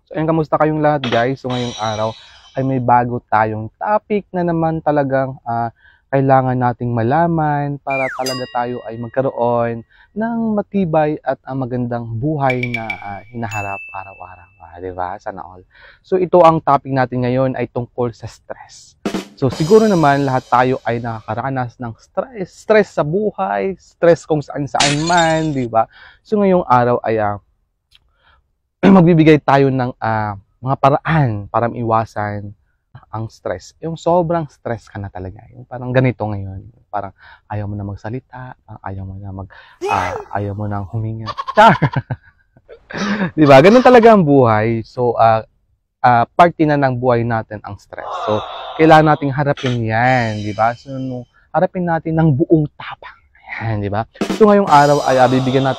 So, ayun, kamusta kayong lahat, guys? So, ngayong araw ay may bago tayong topic na naman talagang kailangan nating malaman para talaga tayo ay magkaroon ng matibay at magandang buhay na hinaharap araw-araw. Diba? Sana all. So, ito ang topic natin ngayon ay tungkol sa stress. So, siguro naman lahat tayo ay nakakaranas ng stress. Stress sa buhay, stress kung saan-saan man, di ba? So, ngayong araw ay magbibigay tayo ng mga paraan para maiwasan ang stress. Yung sobrang stress ka na talaga. Yung parang ganito ngayon. Parang ayaw mo na magsalita, ayaw mo na ayaw mo nang huminga. Di ba? Ganun talaga ang buhay. So, parte na ng buhay natin ang stress. So, kailangan nating harapin yan, di ba? So, harapin natin ng buong tapang. Yan, di ba? So, ngayong araw ay bibigyan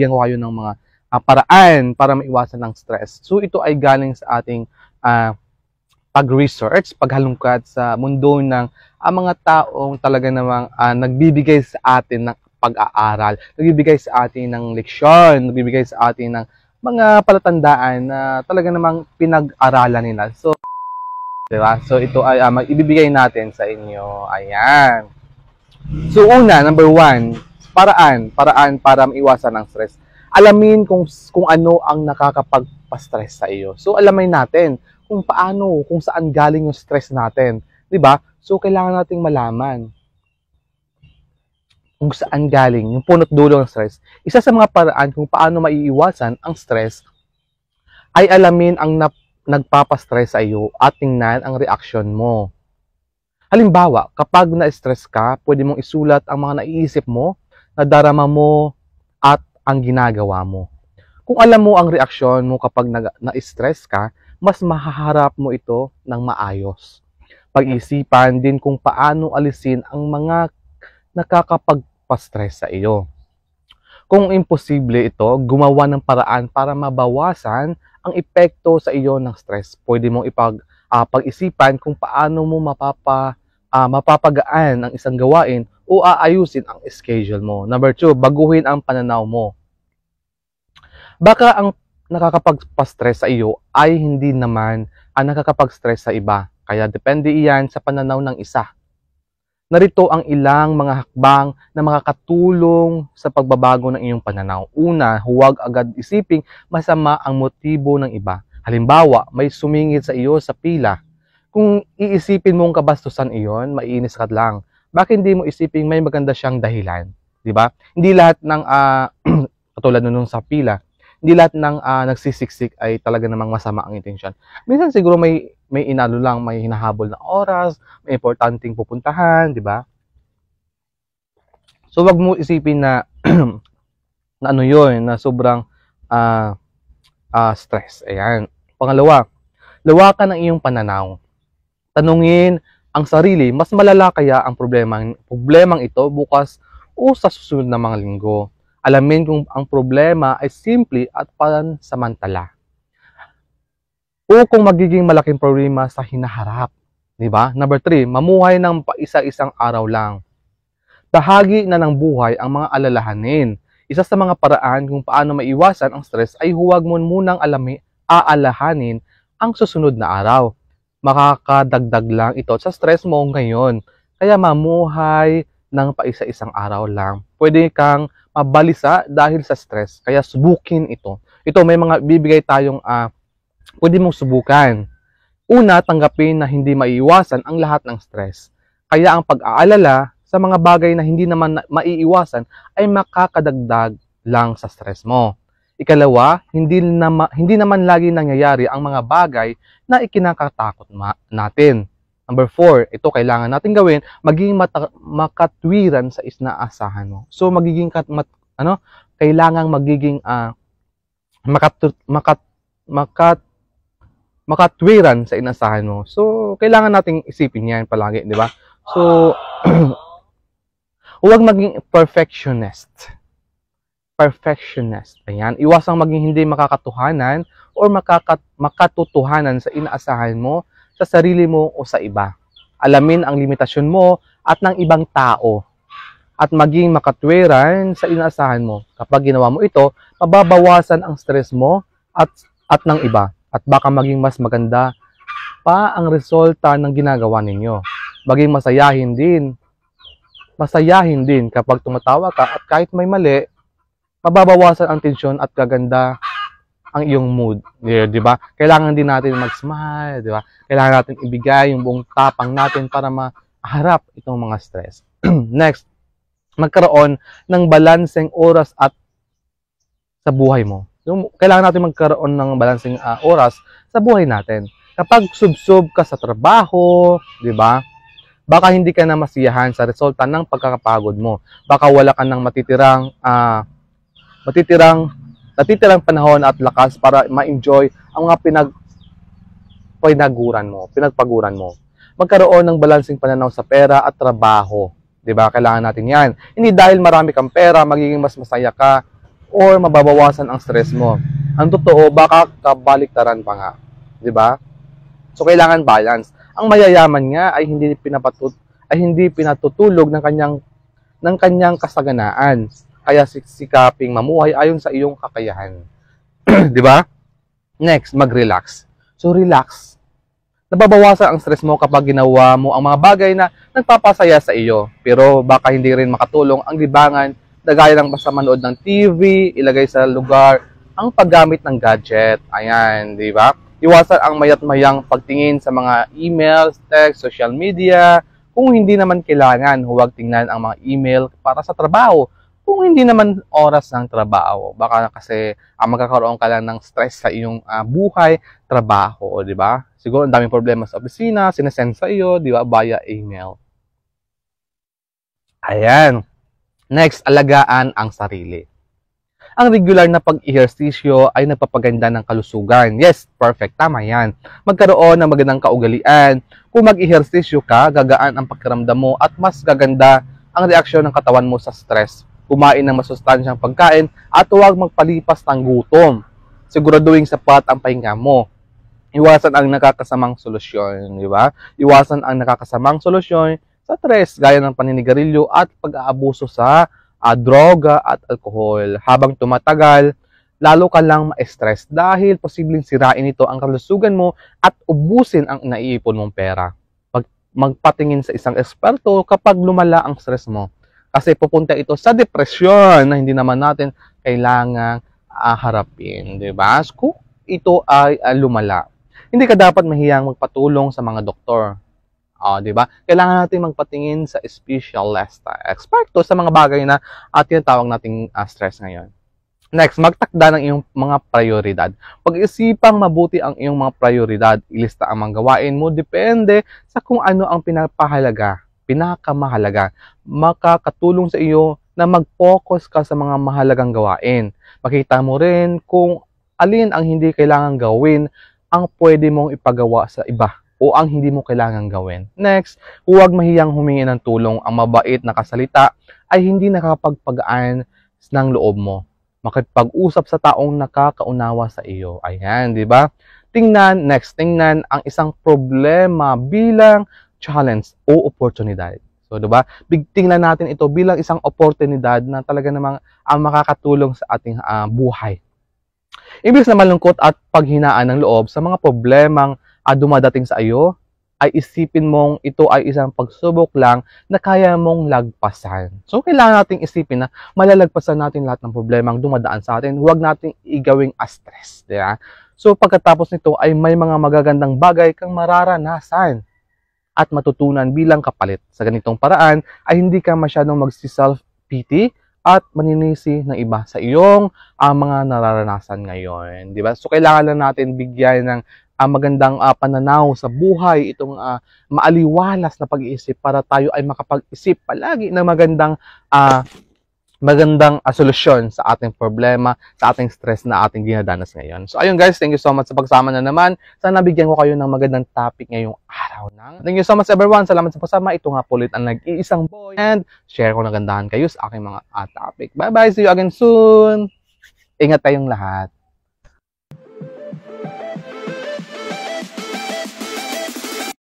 ko kayo ng mga paraan para maiwasan ng stress. So, ito ay galing sa ating pag-research, paghalungkat sa mundo ng mga taong talaga namang nagbibigay sa atin ng pag-aaral, nagbibigay sa atin ng leksyon, nagbibigay sa atin ng mga palatandaan na talaga namang pinag-aralan nila. So, diba? So, ito ay ibibigay natin sa inyo. Ayan. So, una, number 1, paraan para maiwasan ang stress. Alamin kung ano ang nakakapagpa-stress sa iyo. So, alamin natin kung saan galing yung stress natin. Diba? So, kailangan nating malaman kung saan galing yung punot dulo ng stress. Isa sa mga paraan kung paano maiiwasan ang stress ay alamin ang nagpapastress sa iyo at tingnan ang reaksyon mo. Halimbawa, kapag na-stress ka, pwede mong isulat ang mga naiisip mo, nadarama mo, at ang ginagawa mo. Kung alam mo ang reaksyon mo kapag na-stress ka, mas mahaharap mo ito ng maayos. Pag-isipan din kung paano alisin ang mga nakakapagpa-stress sa iyo. Kung imposible ito, gumawa ng paraan para mabawasan ang epekto sa iyo ng stress. Pwede mong pag-isipan kung paano mo mapapagaan ang isang gawain o aayusin ang schedule mo. Number 2, baguhin ang pananaw mo. Baka ang nakakapagpa-stress sa iyo ay hindi naman ang nakakapag-stress sa iba. Kaya depende iyan sa pananaw ng isa. Narito ang ilang mga hakbang na makakatulong sa pagbabago ng iyong pananaw. Una, huwag agad isiping masama ang motibo ng iba. Halimbawa, may sumingit sa iyo sa pila. Kung iisipin mong kabastusan iyon, maiinis ka lang. Bakit hindi mo isiping may maganda siyang dahilan? Diba? Hindi lahat ng, katulad nung sa pila, hindi lahat ng nagsisiksik ay talaga namang masama ang intensyon. Minsan siguro may inalo lang, may hinahabol na oras, may importanteng pupuntahan, di ba? So wag mo isipin na na ano 'yon, na sobrang stress. Ayan. Pangalawa, lawakan ang iyong pananaw. Tanungin ang sarili, mas malala kaya ang problemang ito bukas o sa susunod na mga linggo. Alamin kung ang problema ay simple at pansamantala. O kung magiging malaking problema sa hinaharap. Diba? Number 3, mamuhay ng paisa-isang araw lang. Bahagi na ng buhay ang mga alalahanin. Isa sa mga paraan kung paano maiwasan ang stress ay huwag mo munang aalahanin ang susunod na araw. Makakadagdag lang ito sa stress mo ngayon. Kaya mamuhay ng paisa-isang araw lang. Pwede kang mabalisa dahil sa stress. Kaya subukin ito. Ito, may mga bibigay tayong pwede mong subukan. Una, tanggapin na hindi maiiwasan ang lahat ng stress. Kaya ang pag-aalala sa mga bagay na hindi naman maiiwasan ay makakadagdag lang sa stress mo. Ikalawa, hindi naman lagi nangyayari ang mga bagay na ikinakatakot natin. Number 4, ito kailangan natin gawin, maging makatwiran sa inaasahan mo. So magiging kailangan magiging makatwiran sa inaasahan mo. So kailangan nating isipin 'yan palagi, 'di ba? So huwag maging perfectionist. Ayan, iwasang maging hindi makakatuhanan o makatotohanan sa inaasahan mo sa sarili mo o sa iba. Alamin ang limitasyon mo at ng ibang tao at maging makatwiran sa inaasahan mo. Kapag ginawa mo ito, mababawasan ang stress mo at at ng iba. At baka maging mas maganda pa ang resulta ng ginagawa ninyo. Maging masayahin din kapag tumatawa ka at kahit may mali, mababawasan ang tensyon at gaganda ang iyong mood. Di ba? Kailangan din natin mag-smile, di ba? Kailangan natin ibigay yung buong tapang natin para maharap itong mga stress. Next, magkaroon ng balanseng oras at sa buhay mo. Kailangan natin magkaroon ng balanseng oras sa buhay natin. Kapag subsob ka sa trabaho, di ba? Baka hindi ka na masiyahan sa resulta ng pagkakapagod mo. Baka wala ka ng natitirang panahon at lakas para ma-enjoy ang mga pinagpaguran mo. Magkaroon ng balanseng pananaw sa pera at trabaho. 'Di ba? Kailangan natin 'yan. Hindi dahil marami kang pera, magiging mas masaya ka or mababawasan ang stress mo. Ang totoo, baka kabaliktaran pa nga. 'Di ba? So kailangan balance. Ang mayayaman nga ay hindi pinatutulog ng kanyang kasaganaan. Kaya sikaping mamuhay ayon sa iyong kakayahan. 'Di ba? Next, mag-relax. So relax. Nababawasan ang stress mo kapag ginawa mo ang mga bagay na nagpapasaya sa iyo. Pero baka hindi rin makatulong ang libangan na gaya ng basta manood ng TV, ilagay sa lugar ang paggamit ng gadget. Ayan, 'di ba? Iwasan ang mayat-mayang pagtingin sa mga emails, text, social media. Kung hindi naman kailangan, huwag tingnan ang mga email para sa trabaho. Kung hindi naman oras ng trabaho, baka kasi magkakaroon ka lang ng stress sa iyong buhay, trabaho, di ba? Siguro ang daming problema sa opisina, sinesend sa iyo, di ba, via email. Ayan. Next, alagaan ang sarili. Ang regular na pag-ehersisyo ay nagpapaganda ng kalusugan. Yes, perfect. Tama yan. Magkaroon ng magandang kaugalian. Kung mag-ehersisyo ka, gagaan ang pakiramdam mo at mas gaganda ang reaksyon ng katawan mo sa stress. Kumain ng masustansyang pagkain at huwag magpalipas ng gutom. Siguraduhin sapat ang pahinga mo. Iwasan ang nakakasamang solusyon, di ba? Iwasan ang nakakasamang solusyon sa stress gaya ng paninigarilyo at pag-aabuso sa droga at alkohol. Habang tumatagal, lalo ka lang ma-stress dahil posibleng sirain ito ang kalusugan mo at ubusin ang naiipon mong pera. Magpatingin sa isang eksperto kapag lumala ang stress mo. Kasi pupunta ito sa depresyon na hindi naman natin kailangang harapin. Diba? Kung ito ay lumala. Hindi ka dapat mahiyang magpatulong sa mga doktor. Diba? Kailangan natin magpatingin sa specialist, eksperto sa mga bagay na tinatawag nating stress ngayon. Next, magtakda ng iyong mga prioridad. Pag-isipang mabuti ang iyong mga prioridad, ilista ang mga gawain mo, depende sa kung ano ang pinakamahalaga. Makakatulong sa iyo na mag-focus ka sa mga mahalagang gawain. Makita mo rin kung alin ang hindi kailangan gawin ang pwede mong ipagawa sa iba o ang hindi mo kailangan gawin. Next, huwag mahiyang humingi ng tulong. Ang mabait na kasalita ay hindi nakapagpagaan ng loob mo. Makipag-usap sa taong nakakaunawa sa iyo. Ayan, di ba? Tingnan ang isang problema bilang challenge o oportunidad. So, di ba? Tingnan natin ito bilang isang oportunidad na talaga namang makakatulong sa ating buhay. Imbes na malungkot at paghinaan ng loob sa mga problemang dumadating sa iyo, ay isipin mong ito ay isang pagsubok lang na kaya mong lagpasan. So, kailangan nating isipin na malalagpasan natin lahat ng problemang dumadaan sa atin. Huwag nating igawing stress. Diba? So, pagkatapos nito ay may mga magagandang bagay kang mararanasan at matutunan bilang kapalit. Sa ganitong paraan ay hindi ka masyadong magsi-self-pity at maninisi ng iba sa iyong mga nararanasan ngayon. Diba? So, kailangan lang natin bigyan ng magandang pananaw sa buhay, itong maaliwalas na pag-iisip para tayo ay makapag-isip palagi ng magandang solusyon sa ating problema, sa ating stress na ating dinadanas ngayon. So ayun guys, thank you so much sa pagsama na naman. Sana bigyan ko kayo ng magandang topic ngayong araw na. Thank you so much everyone. Salamat sa pagsama. Ito nga po ulit ang nag-iisang boy and share ko na gandahan kayo sa aking mga topic. Bye bye. See you again soon. Ingat tayong lahat.